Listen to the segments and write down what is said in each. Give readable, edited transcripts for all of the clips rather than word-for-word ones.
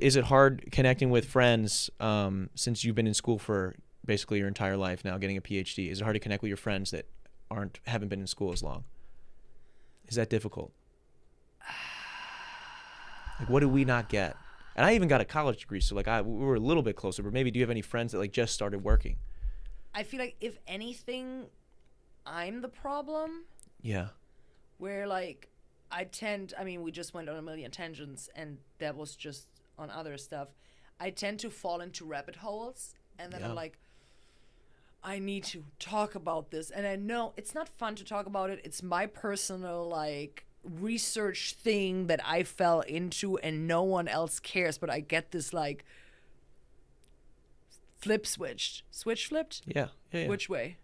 Is it hard connecting with friends since you've been in school for basically your entire life now, getting a PhD? Is it hard to connect with your friends that haven't been in school as long? Is that difficult? Like, what do we not get? And I even got a college degree, so like we were a little bit closer. But maybe do you have any friends that like just started working? I feel like if anything, I'm the problem. Yeah. Where like I mean, we just went on a million tangents, and that was just on other stuff. I tend to fall into rabbit holes, and then I'm like, I need to talk about this, and I know it's not fun to talk about it. It's my personal like research thing that I fell into, and no one else cares, but I get this like switch flipped. Yeah. Which way?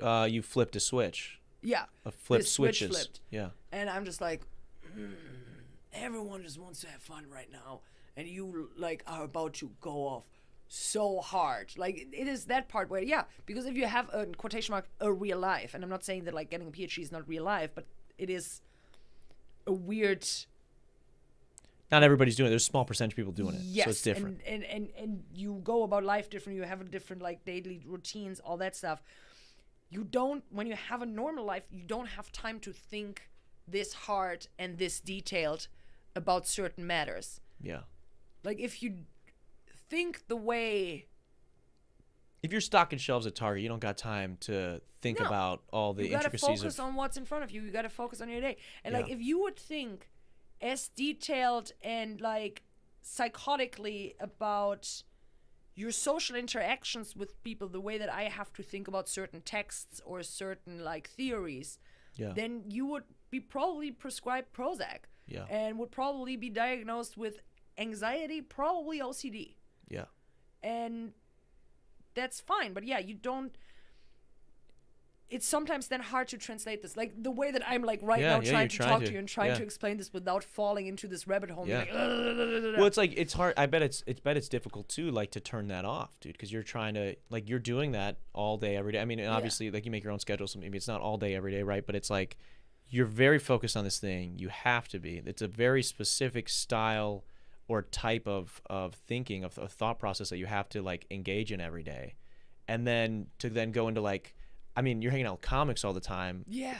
You flipped a switch. Yeah. A flip the switches. Switch flipped. Yeah. And I'm just like, everyone just wants to have fun right now, and you like are about to go off so hard. Like, it is that part where, because if you have a quotation mark a real life, and I'm not saying that like getting a PhD is not real life, but it is a weird. Not everybody's doing it. There's a small percentage of people doing it. Yes, so it's different. And you go about life different. You have a different like daily routines, all that stuff. You don't, when you have a normal life, you don't have time to think this hard and this detailed about certain matters. Yeah. Like, if you think the way... If you're stocking shelves at Target, you don't got time to think about all the intricacies of... You gotta focus on what's in front of you. You gotta focus on your day. And, like, if you would think as detailed and, like, psychotically about your social interactions with people the way that I have to think about certain texts or certain, like, theories, then you would be probably prescribed Prozac. Yeah. And would probably be diagnosed with anxiety, probably OCD. Yeah. And that's fine. But yeah, you don't... It's sometimes then hard to translate this. Like, the way that I'm, like, now trying to talk to you and trying to explain this without falling into this rabbit hole. Yeah. Well, it's like, it's hard. I bet it's difficult, too, like, to turn that off, dude, because you're trying to, like, you're doing that all day, every day. I mean, obviously, like, you make your own schedule, so maybe it's not all day, every day, right? But it's like, you're very focused on this thing. You have to be. It's a very specific style or type of thinking, of thought process that you have to, like, engage in every day. And then to then go into, like, I mean, you're hanging out with comics all the time. Yeah.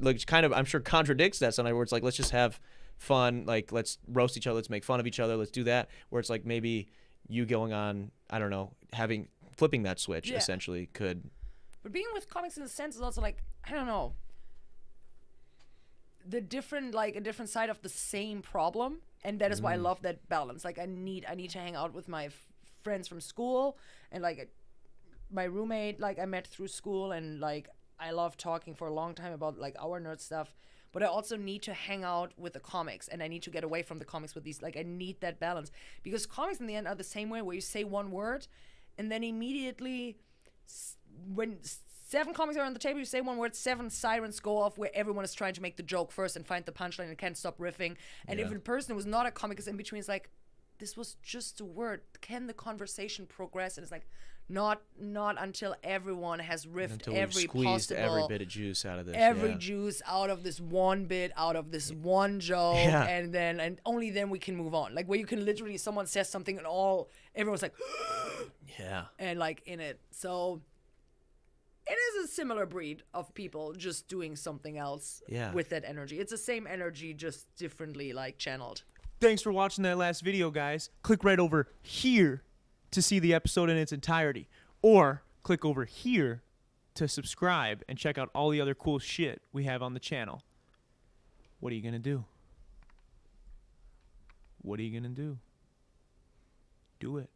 Like, kind of, I'm sure, contradicts that sometimes, where it's like, let's just have fun, like, let's roast each other, let's make fun of each other, let's do that. Where it's like, maybe you going on, I don't know, flipping that switch, essentially, could... But being with comics in a sense is also, like, I don't know, a different side of the same problem. And that is why I love that balance. Like, I need to hang out with my friends from school, and, like, my roommate, like, I met through school, and, like, I love talking for a long time about, like, our nerd stuff. But I also need to hang out with the comics, and I need to get away from the comics with these. Like, I need that balance, because comics in the end are the same way, where you say one word, and then immediately, when 7 comics are on the table, you say one word, 7 sirens go off, where everyone is trying to make the joke first and find the punchline and can't stop riffing. And if the person who was not a comic is in between, it's like, this was just a word. Can the conversation progress? And it's like, not until everyone has riffed every possible, every bit of juice out of this, juice out of this one bit, out of this one joke, and only then we can move on. Like, where you can literally, someone says something and everyone's like, and like in it. So it is a similar breed of people just doing something else with that energy. It's the same energy, just differently, like, channeled. Thanks for watching that last video, guys. Click right over here to see the episode in its entirety, or click over here to subscribe and check out all the other cool shit we have on the channel. What are you gonna do? What are you gonna do? Do it.